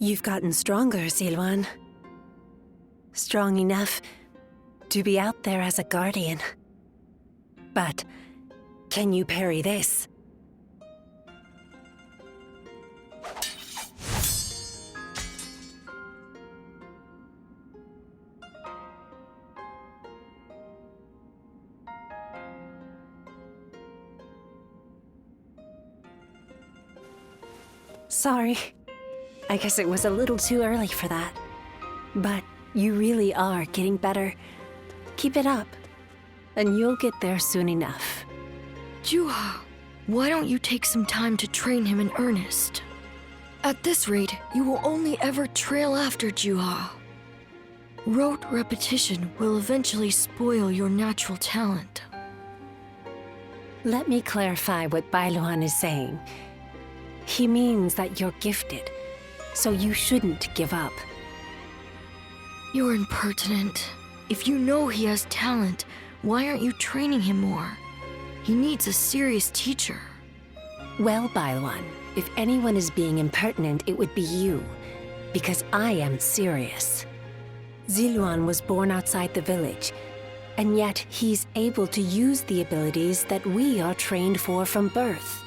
You've gotten stronger, Ziluan. Strong enough to be out there as a guardian. But can you parry this? Sorry. I guess it was a little too early for that. But you really are getting better. Keep it up, and you'll get there soon enough. Zhuhe, why don't you take some time to train him in earnest? At this rate, you will only ever trail after Zhuhe. Rote repetition will eventually spoil your natural talent. Let me clarify what Bailuan is saying. He means that you're gifted, so you shouldn't give up. You're impertinent. If you know he has talent, why aren't you training him more? He needs a serious teacher. Well, Bailuan, if anyone is being impertinent, it would be you, because I am serious. Ziluan was born outside the village, and yet he's able to use the abilities that we are trained for from birth.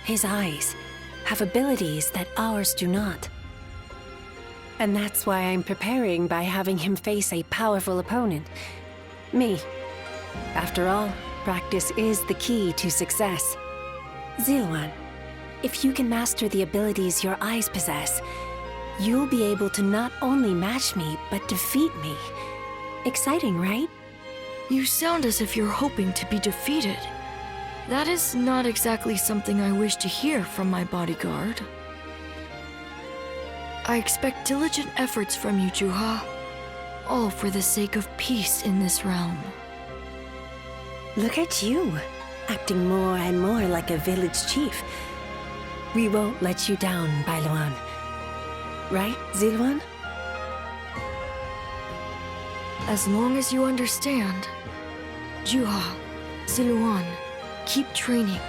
His eyes have abilities that ours do not. And that's why I'm preparing by having him face a powerful opponent. Me. After all, practice is the key to success. Ziluan, if you can master the abilities your eyes possess, you'll be able to not only match me, but defeat me. Exciting, right? You sound as if you're hoping to be defeated. That is not exactly something I wish to hear from my bodyguard. I expect diligent efforts from you, Zhuhe, all for the sake of peace in this realm. Look at you, acting more and more like a village chief. We won't let you down, Bailuan. Right, Ziluan? As long as you understand. Zhuhe, Ziluan, keep training.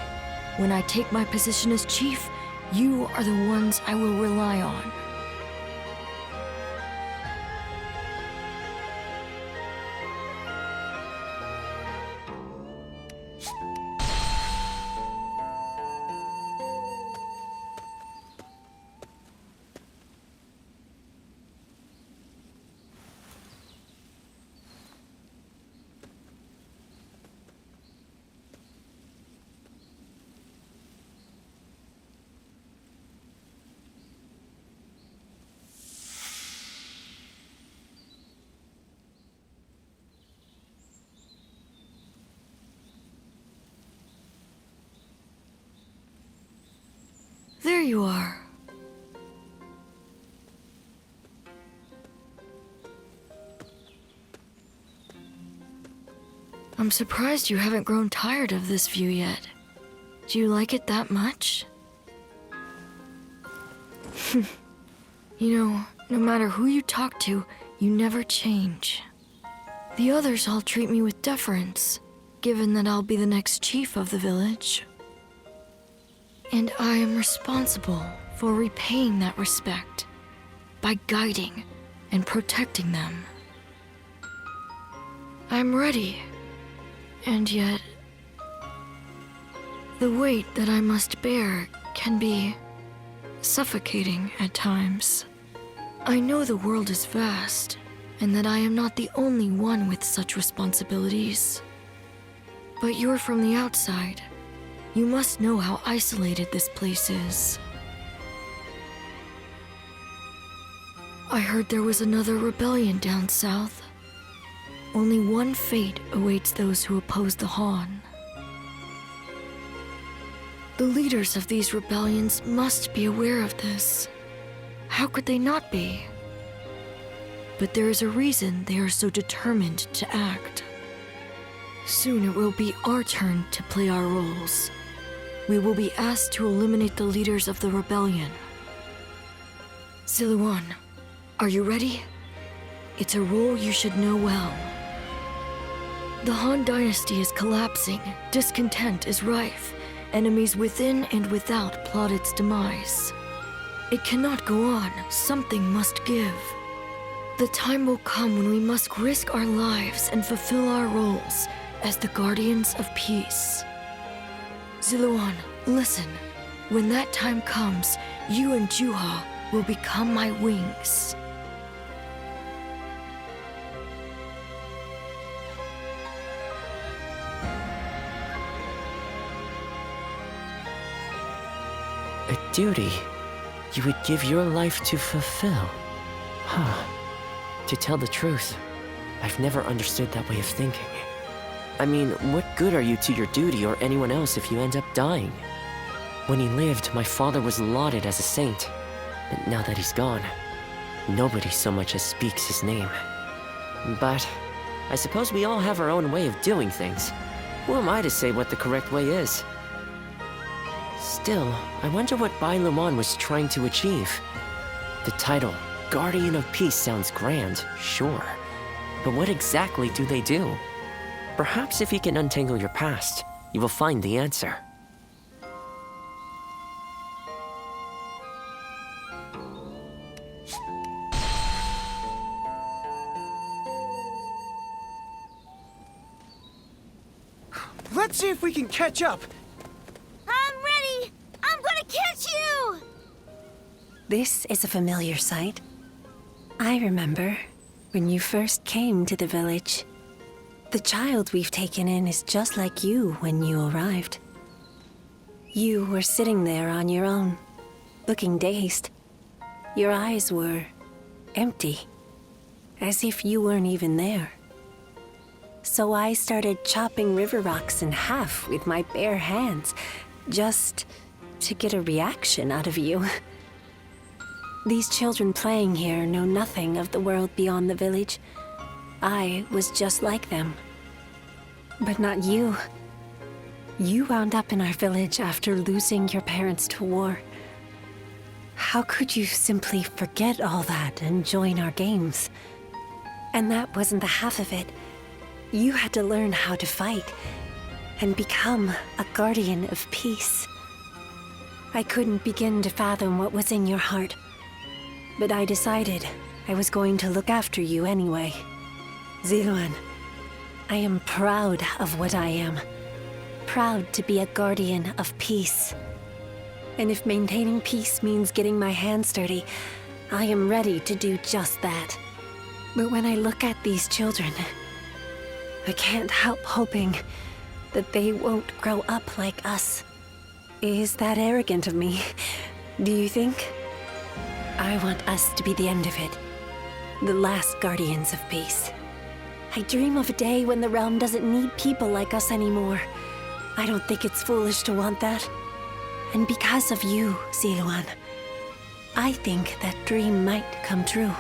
When I take my position as chief, you are the ones I will rely on. There you are. I'm surprised you haven't grown tired of this view yet. Do you like it that much? You know, no matter who you talk to, you never change. The others all treat me with deference, given that I'll be the next chief of the village. And I am responsible for repaying that respect by guiding and protecting them. I'm ready, and yet the weight that I must bear can be suffocating at times. I know the world is vast, and that I am not the only one with such responsibilities. But you're from the outside. You must know how isolated this place is. I heard there was another rebellion down south. Only one fate awaits those who oppose the Han. The leaders of these rebellions must be aware of this. How could they not be? But there is a reason they are so determined to act. Soon it will be our turn to play our roles. We will be asked to eliminate the leaders of the rebellion. Ziluan, are you ready? It's a role you should know well. The Han Dynasty is collapsing, discontent is rife, enemies within and without plot its demise. It cannot go on. Something must give. The time will come when we must risk our lives and fulfill our roles as the Guardians of Peace. Ziluan, listen. When that time comes, you and Zhuhe will become my wings. A duty you would give your life to fulfill? Huh. To tell the truth, I've never understood that way of thinking. I mean, what good are you to your duty or anyone else if you end up dying? When he lived, my father was lauded as a saint. But now that he's gone, nobody so much as speaks his name. But I suppose we all have our own way of doing things. Who am I to say what the correct way is? Still, I wonder what Bailuan was trying to achieve. The title, Guardian of Peace, sounds grand, sure. But what exactly do they do? Perhaps if you can untangle your past, you will find the answer. Let's see if we can catch up. I'm ready! I'm gonna catch you! This is a familiar sight. I remember when you first came to the village. The child we've taken in is just like you when you arrived. You were sitting there on your own, looking dazed. Your eyes were empty, as if you weren't even there. So I started chopping river rocks in half with my bare hands, just to get a reaction out of you. These children playing here know nothing of the world beyond the village. I was just like them. But not you. You wound up in our village after losing your parents to war. How could you simply forget all that and join our games? And that wasn't the half of it. You had to learn how to fight and become a guardian of peace. I couldn't begin to fathom what was in your heart, but I decided I was going to look after you anyway. Ziluan, I am proud of what I am. Proud to be a guardian of peace. And if maintaining peace means getting my hands dirty, I am ready to do just that. But when I look at these children, I can't help hoping that they won't grow up like us. Is that arrogant of me? Do you think? I want us to be the end of it. The last guardians of peace. I dream of a day when the realm doesn't need people like us anymore. I don't think it's foolish to want that. And because of you, Ziluan, I think that dream might come true.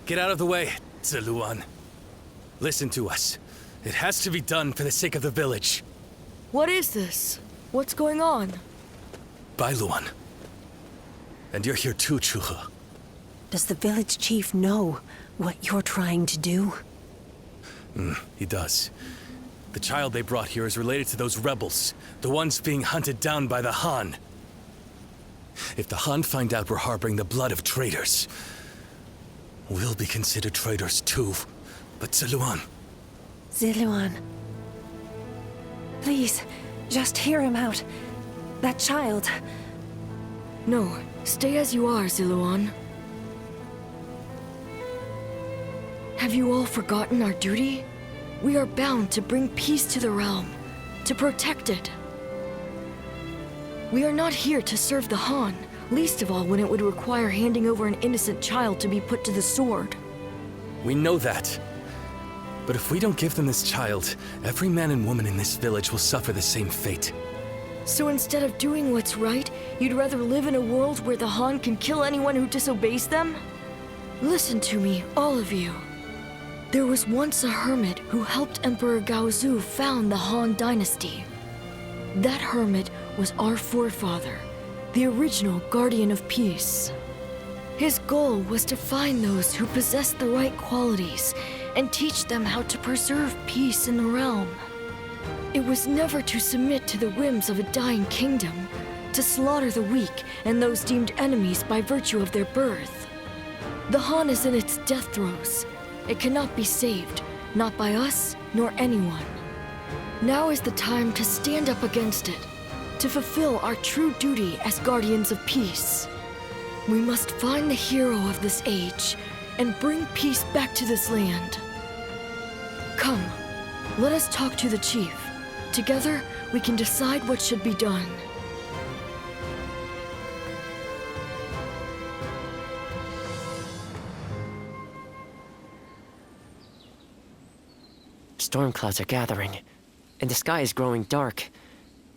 Get out of the way, Ziluan. Listen to us. It has to be done for the sake of the village. What is this? What's going on? Bailuan. And you're here too, Zhuhe. Does the village chief know what you're trying to do? He does. The child they brought here is related to those rebels, the ones being hunted down by the Han. If the Han find out we're harboring the blood of traitors, we'll be considered traitors too. But Ziluan... Ziluan. Please, just hear him out. That child... No, stay as you are, Ziluan. Have you all forgotten our duty? We are bound to bring peace to the realm, to protect it. We are not here to serve the Han, least of all when it would require handing over an innocent child to be put to the sword. We know that. But if we don't give them this child, every man and woman in this village will suffer the same fate. So instead of doing what's right, you'd rather live in a world where the Han can kill anyone who disobeys them? Listen to me, all of you. There was once a hermit who helped Emperor Gaozu found the Han Dynasty. That hermit was our forefather, the original Guardian of Peace. His goal was to find those who possessed the right qualities and teach them how to preserve peace in the realm. It was never to submit to the whims of a dying kingdom, to slaughter the weak and those deemed enemies by virtue of their birth. The Han is in its death throes. It cannot be saved, not by us nor anyone. Now is the time to stand up against it, to fulfill our true duty as guardians of peace. We must find the hero of this age and bring peace back to this land. Come, let us talk to the chief. Together, we can decide what should be done. Storm clouds are gathering, and the sky is growing dark.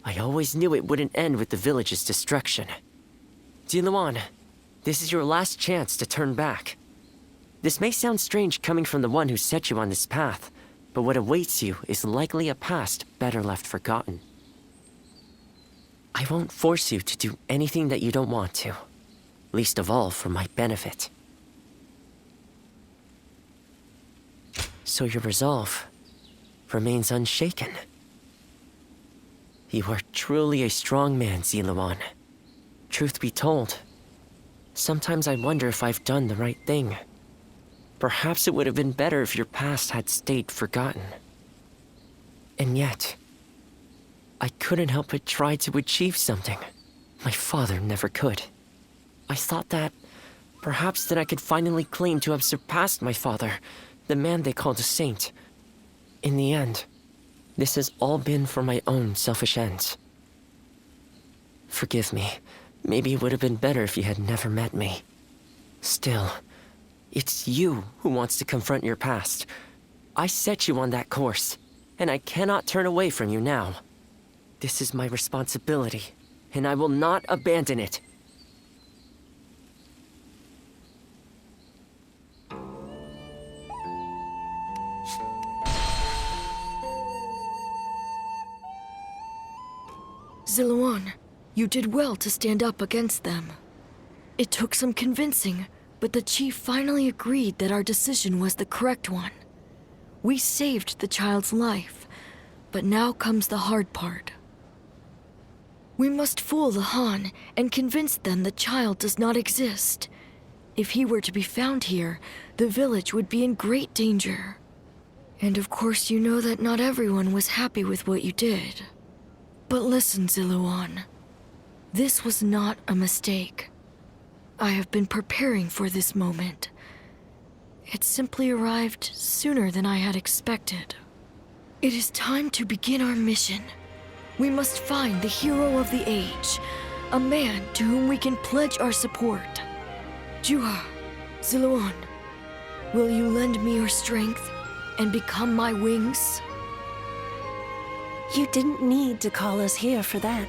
I always knew it wouldn't end with the village's destruction. Ziluan, this is your last chance to turn back. This may sound strange coming from the one who set you on this path, but what awaits you is likely a past better left forgotten. I won't force you to do anything that you don't want to, least of all for my benefit. So your resolve remains unshaken. You are truly a strong man, Ziluan. Truth be told, sometimes I wonder if I've done the right thing. Perhaps it would have been better if your past had stayed forgotten. And yet, I couldn't help but try to achieve something my father never could. I thought that perhaps that I could finally claim to have surpassed my father, the man they called a saint. In the end, this has all been for my own selfish ends. Forgive me. Maybe it would have been better if you had never met me. Still, it's you who wants to confront your past. I set you on that course, and I cannot turn away from you now. This is my responsibility, and I will not abandon it. Ziluan, you did well to stand up against them. It took some convincing, but the chief finally agreed that our decision was the correct one. We saved the child's life, but now comes the hard part. We must fool the Han and convince them the child does not exist. If he were to be found here, the village would be in great danger. And of course you know that not everyone was happy with what you did. But listen, Ziluan. This was not a mistake. I have been preparing for this moment. It simply arrived sooner than I had expected. It is time to begin our mission. We must find the hero of the age, a man to whom we can pledge our support. Zhuhe, Ziluan, will you lend me your strength and become my wings? You didn't need to call us here for that.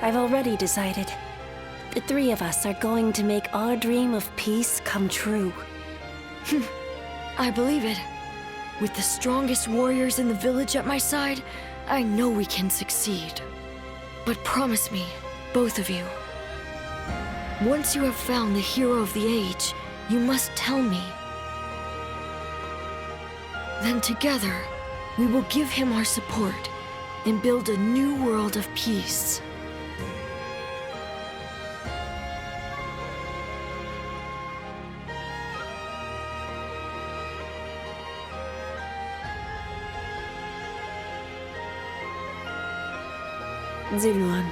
I've already decided. The three of us are going to make our dream of peace come true. I believe it. With the strongest warriors in the village at my side, I know we can succeed. But promise me, both of you. Once you have found the hero of the age, you must tell me. Then together, we will give him our support and build a new world of peace. Ziluan,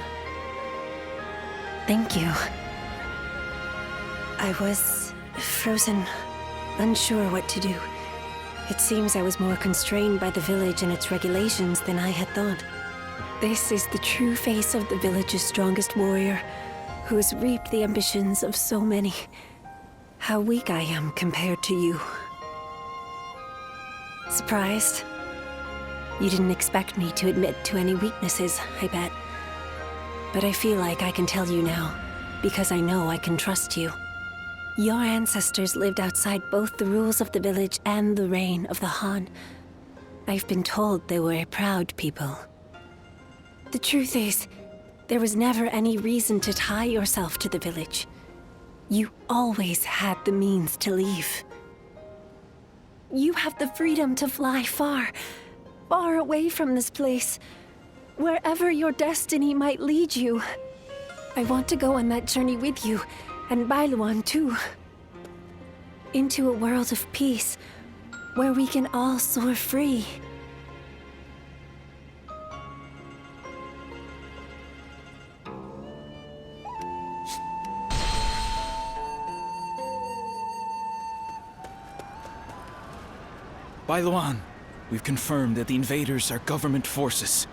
thank you. I was frozen, unsure what to do. It seems I was more constrained by the village and its regulations than I had thought. This is the true face of the village's strongest warrior, who has reaped the ambitions of so many. How weak I am compared to you. Surprised? You didn't expect me to admit to any weaknesses, I bet. But I feel like I can tell you now, because I know I can trust you. Your ancestors lived outside both the rules of the village and the reign of the Han. I've been told they were a proud people. The truth is, there was never any reason to tie yourself to the village. You always had the means to leave. You have the freedom to fly far, far away from this place, wherever your destiny might lead you. I want to go on that journey with you, and Bailuan too. Into a world of peace, where we can all soar free. Bailuan, we've confirmed that the invaders are government forces.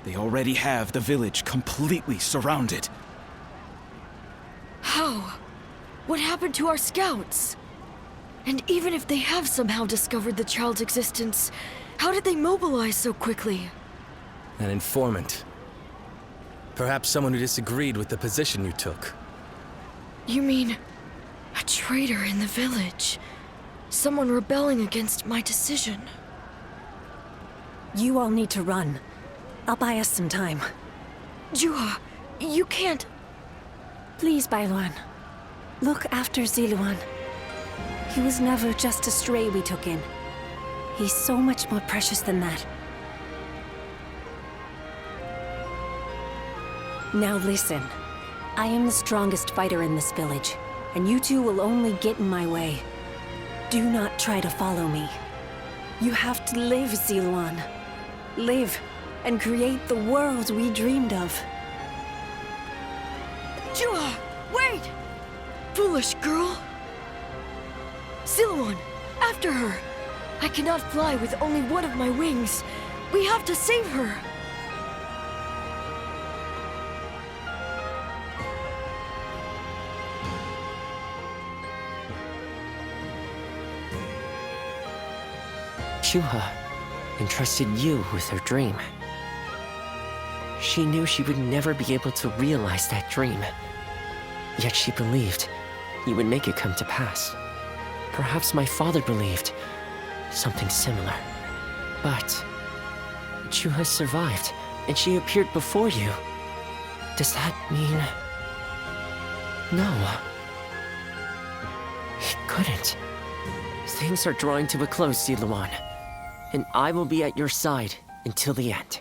They already have the village completely surrounded. How? What happened to our scouts? And even if they have somehow discovered the child's existence, how did they mobilize so quickly? An informant. Perhaps someone who disagreed with the position you took. You mean a traitor in the village? Someone rebelling against my decision? You all need to run. I'll buy us some time. Zhuhe, you can't... Please, Bailuan. Look after Ziluan. He was never just a stray we took in. He's so much more precious than that. Now listen. I am the strongest fighter in this village, and you two will only get in my way. Do not try to follow me. You have to live, Ziluan. Live, and create the world we dreamed of. Zhuhe, wait! Foolish girl! Ziluan, after her! I cannot fly with only one of my wings. We have to save her! Zhuhe entrusted you with her dream. She knew she would never be able to realize that dream. Yet she believed you would make it come to pass. Perhaps my father believed something similar. But Zhuhe survived, and she appeared before you. Does that mean... No. It couldn't. Things are drawing to a close, Ziluan. And I will be at your side until the end.